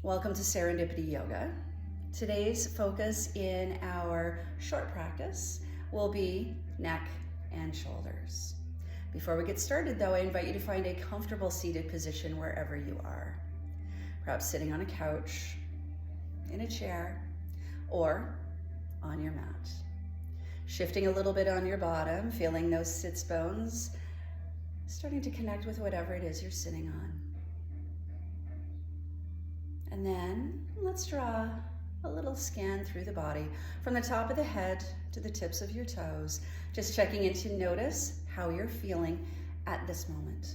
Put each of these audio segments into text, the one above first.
Welcome to Serendipity Yoga. Today's focus in our short practice will be neck and shoulders. Before we get started though, I invite you to find a comfortable seated position wherever you are. Perhaps sitting on a couch, in a chair, or on your mat. Shifting a little bit on your bottom, feeling those sits bones starting to connect with whatever it is you're sitting on. And then let's draw a little scan through the body from the top of the head to the tips of your toes, just checking in to notice how you're feeling at this moment.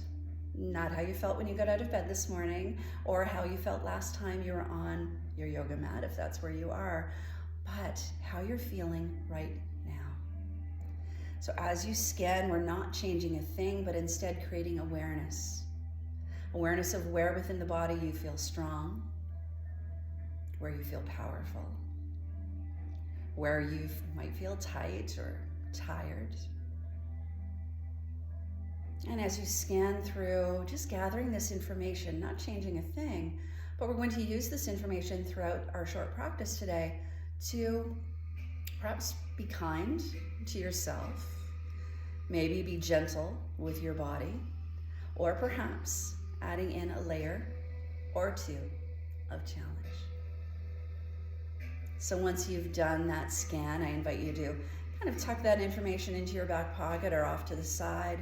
Not how you felt when you got out of bed this morning or how you felt last time you were on your yoga mat, if that's where you are, but how you're feeling right now. So as you scan, we're not changing a thing, but instead creating awareness. Awareness of where within the body you feel strong, where you feel powerful, where you might feel tight or tired. And as you scan through, just gathering this information, not changing a thing, but we're going to use this information throughout our short practice today to perhaps be kind to yourself, maybe be gentle with your body, or perhaps adding in a layer or two of challenge. So once you've done that scan, I invite you to kind of tuck that information into your back pocket or off to the side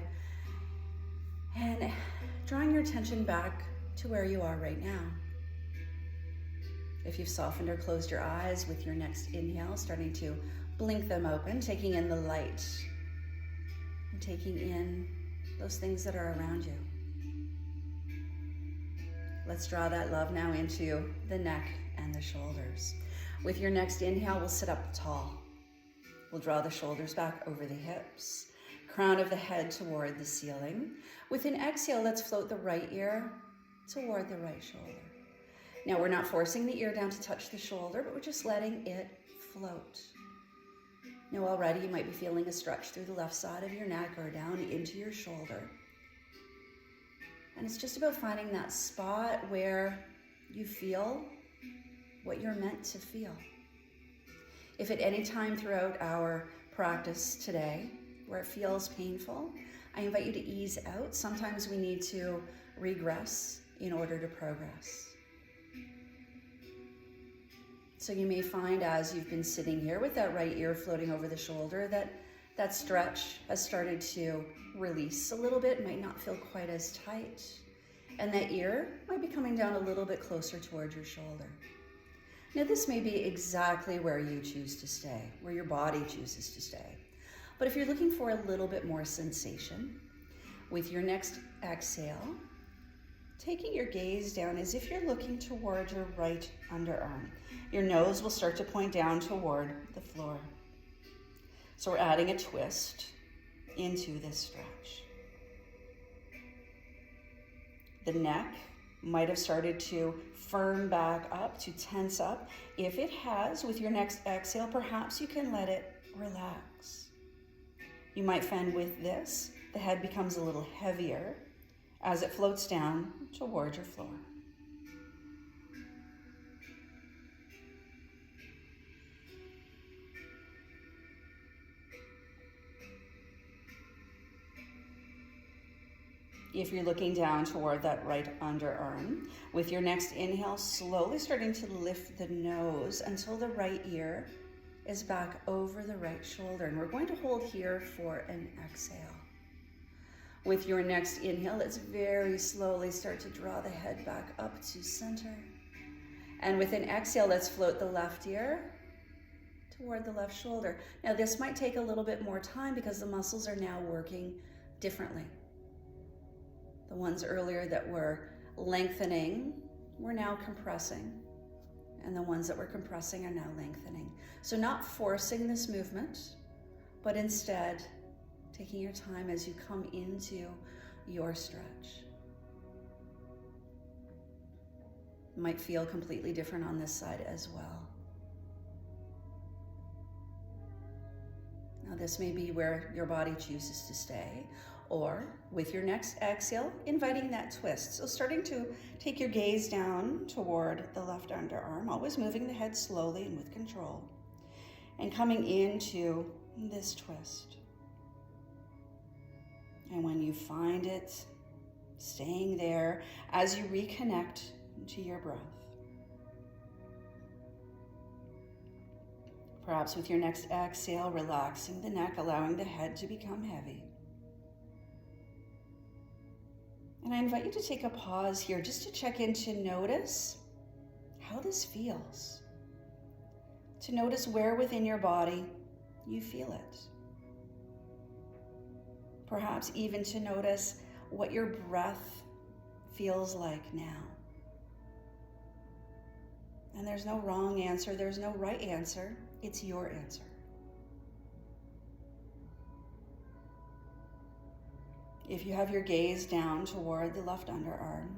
and drawing your attention back to where you are right now. If you've softened or closed your eyes with your next inhale, starting to blink them open, taking in the light and taking in those things that are around you. Let's draw that love now into the neck and the shoulders. With your next inhale, we'll sit up tall. We'll draw the shoulders back over the hips, crown of the head toward the ceiling. With an exhale, let's float the right ear toward the right shoulder. Now we're not forcing the ear down to touch the shoulder, but we're just letting it float. Now already you might be feeling a stretch through the left side of your neck or down into your shoulder. And it's just about finding that spot where you feel what you're meant to feel. If at any time throughout our practice today where it feels painful, I invite you to ease out. Sometimes we need to regress in order to progress. So you may find as you've been sitting here with that right ear floating over the shoulder that stretch has started to release a little bit, might not feel quite as tight. And that ear might be coming down a little bit closer toward your shoulder. Now this may be exactly where you choose to stay, where your body chooses to stay. But if you're looking for a little bit more sensation, with your next exhale, taking your gaze down as if you're looking toward your right underarm. Your nose will start to point down toward the floor. So we're adding a twist into this stretch. The neck might have started to firm back up, to tense up. If it has, with your next exhale, perhaps you can let it relax. You might find with this, the head becomes a little heavier as it floats down toward your floor. If you're looking down toward that right underarm, with your next inhale, slowly starting to lift the nose until the right ear is back over the right shoulder. And we're going to hold here for an exhale. With your next inhale, let's very slowly start to draw the head back up to center. And with an exhale, let's float the left ear toward the left shoulder. Now this might take a little bit more time because the muscles are now working differently. The ones earlier that were lengthening, we're now compressing. And the ones that were compressing are now lengthening. So not forcing this movement, but instead taking your time as you come into your stretch. It might feel completely different on this side as well. Now this may be where your body chooses to stay, or with your next exhale, inviting that twist. So starting to take your gaze down toward the left underarm, always moving the head slowly and with control, and coming into this twist. And when you find it, staying there as you reconnect to your breath. Perhaps with your next exhale, relaxing the neck, allowing the head to become heavy. And I invite you to take a pause here just to check in, to notice how this feels. To notice where within your body you feel it. Perhaps even to notice what your breath feels like now. And there's no wrong answer, there's no right answer, it's your answer. If you have your gaze down toward the left underarm,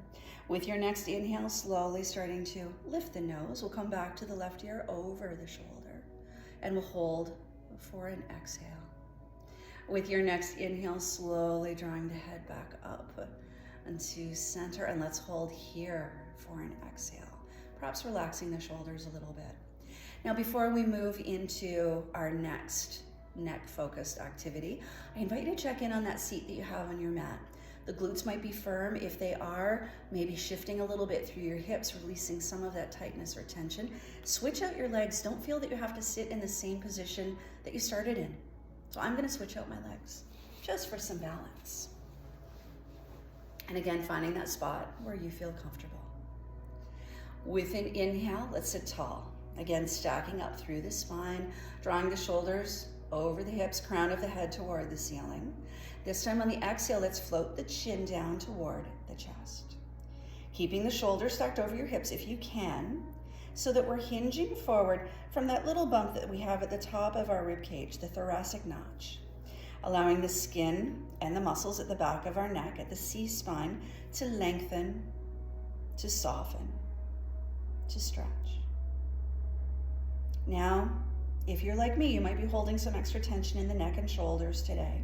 with your next inhale, slowly starting to lift the nose, we'll come back to the left ear over the shoulder, and we'll hold for an exhale. With your next inhale, slowly drawing the head back up into center, and let's hold here for an exhale. Perhaps relaxing the shoulders a little bit. Now, before we move into our next neck-focused activity, I invite you to check in on that seat that you have on your mat. The glutes might be firm. If they are, maybe shifting a little bit through your hips, releasing some of that tightness or tension. Switch out your legs. Don't feel that you have to sit in the same position that you started in. So I'm going to switch out my legs just for some balance. And again, finding that spot where you feel comfortable. With an inhale, let's sit tall. Again, stacking up through the spine, drawing the shoulders over the hips, crown of the head toward the ceiling. This time on the exhale, let's float the chin down toward the chest. Keeping the shoulders stacked over your hips if you can, so that we're hinging forward from that little bump that we have at the top of our rib cage, the thoracic notch, allowing the skin and the muscles at the back of our neck, at the C-spine, to lengthen, to soften, to stretch. Now, if you're like me, you might be holding some extra tension in the neck and shoulders today.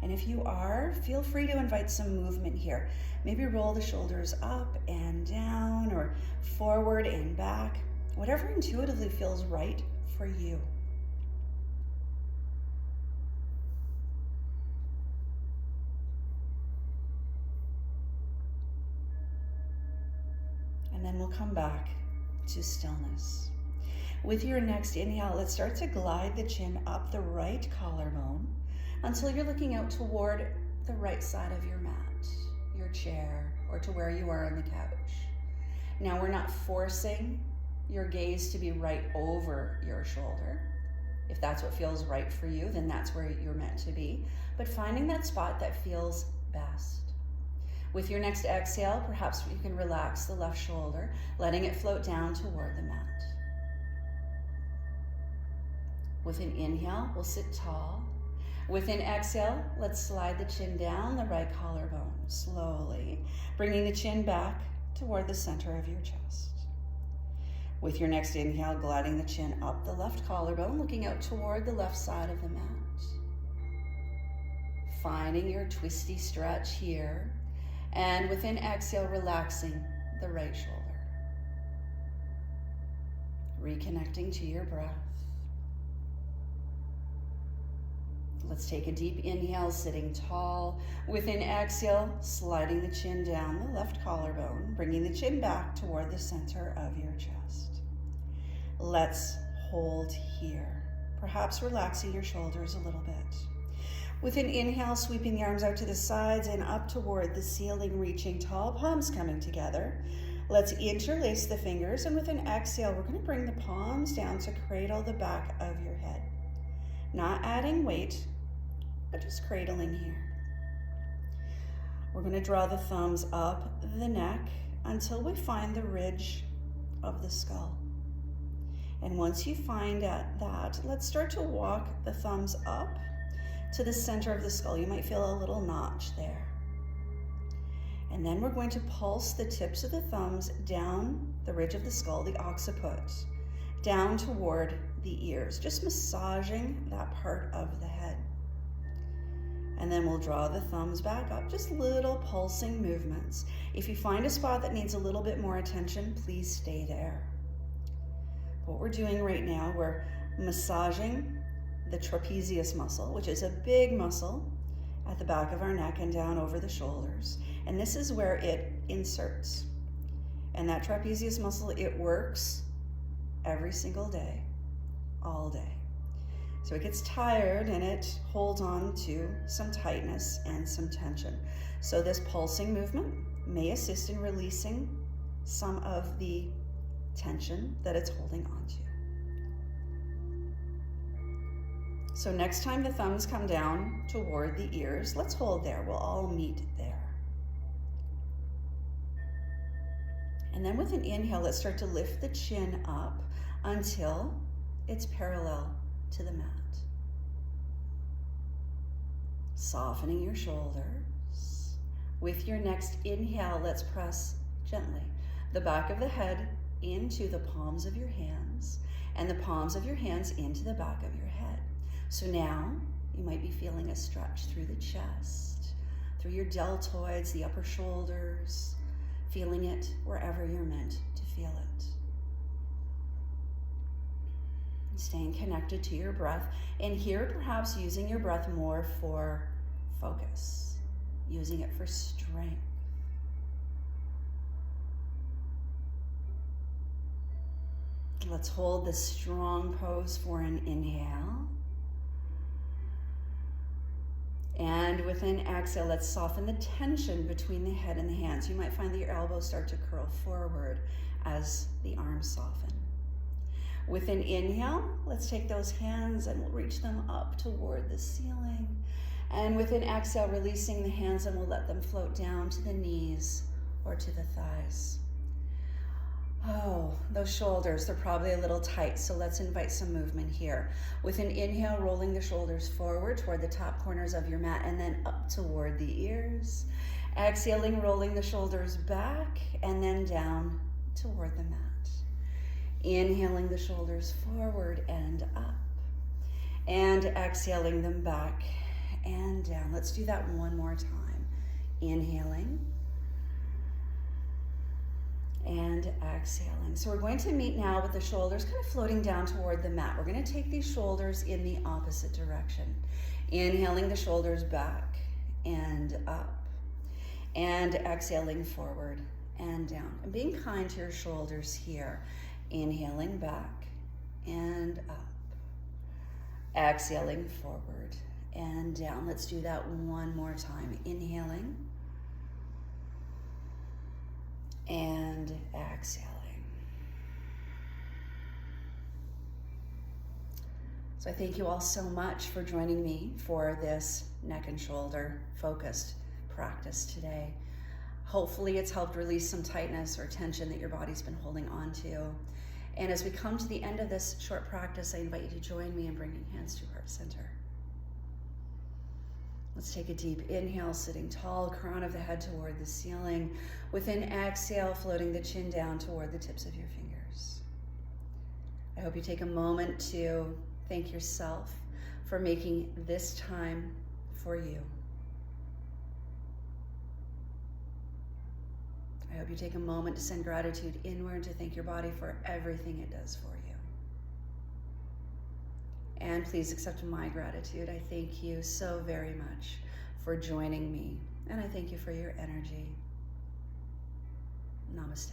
And if you are, feel free to invite some movement here. Maybe roll the shoulders up and down, or forward and back, whatever intuitively feels right for you. And then we'll come back to stillness. With your next inhale, let's start to glide the chin up the right collarbone until you're looking out toward the right side of your mat, your chair, or to where you are on the couch. Now, we're not forcing your gaze to be right over your shoulder. If that's what feels right for you, then that's where you're meant to be. But finding that spot that feels best. With your next exhale, perhaps you can relax the left shoulder, letting it float down toward the mat. With an inhale, we'll sit tall. With an exhale, let's slide the chin down the right collarbone, slowly, bringing the chin back toward the center of your chest. With your next inhale, gliding the chin up the left collarbone, looking out toward the left side of the mat. Finding your twisty stretch here, and with an exhale, relaxing the right shoulder. Reconnecting to your breath. Let's take a deep inhale, sitting tall. With an exhale, sliding the chin down the left collarbone, bringing the chin back toward the center of your chest. Let's hold here, perhaps relaxing your shoulders a little bit. With an inhale, sweeping the arms out to the sides and up toward the ceiling, reaching tall, palms coming together. Let's interlace the fingers, and with an exhale, we're going to bring the palms down to cradle the back of your head. Not adding weight, but just cradling here. We're going to draw the thumbs up the neck until we find the ridge of the skull. And once you find that, let's start to walk the thumbs up to the center of the skull. You might feel a little notch there. And then we're going to pulse the tips of the thumbs down the ridge of the skull, the occiput, down toward the ears, just massaging that part of the head. And then we'll draw the thumbs back up, just little pulsing movements. If you find a spot that needs a little bit more attention, please stay there. What we're doing right now, we're massaging the trapezius muscle, which is a big muscle at the back of our neck and down over the shoulders. And this is where it inserts. And that trapezius muscle, it works every single day, all day. So it gets tired and it holds on to some tightness and some tension. So this pulsing movement may assist in releasing some of the tension that it's holding on to. So next time the thumbs come down toward the ears, let's hold there. We'll all meet there. And then with an inhale, let's start to lift the chin up until it's parallel to the mat. Softening your shoulders. With your next inhale, let's press gently the back of the head into the palms of your hands and the palms of your hands into the back of your head. So now you might be feeling a stretch through the chest, through your deltoids, the upper shoulders, feeling it wherever you're meant to feel it. Staying connected to your breath, and here perhaps using your breath more for focus, using it for strength. Let's hold this strong pose for an inhale. And with an exhale, let's soften the tension between the head and the hands. You might find that your elbows start to curl forward as the arms soften. With an inhale, let's take those hands and we'll reach them up toward the ceiling. And with an exhale, releasing the hands, and we'll let them float down to the knees or to the thighs. Oh, those shoulders, they're probably a little tight, so let's invite some movement here. With an inhale, rolling the shoulders forward toward the top corners of your mat and then up toward the ears. Exhaling, rolling the shoulders back and then down toward the mat. Inhaling the shoulders forward and up. And exhaling them back and down. Let's do that one more time. Inhaling. And exhaling. So we're going to meet now with the shoulders kind of floating down toward the mat. We're going to take these shoulders in the opposite direction. Inhaling the shoulders back and up. And exhaling forward and down. And being kind to your shoulders here. Inhaling back and up. Exhaling forward and down. Let's do that one more time. Inhaling. And exhaling. So I thank you all so much for joining me for this neck and shoulder focused practice today. Hopefully it's helped release some tightness or tension that your body's been holding on to. And as we come to the end of this short practice, I invite you to join me in bringing hands to heart center. Let's take a deep inhale, sitting tall, crown of the head toward the ceiling. With an exhale, floating the chin down toward the tips of your fingers. I hope you take a moment to thank yourself for making this time for you. I hope you take a moment to send gratitude inward, to thank your body for everything it does for you. And please accept my gratitude. I thank you so very much for joining me. And I thank you for your energy. Namaste.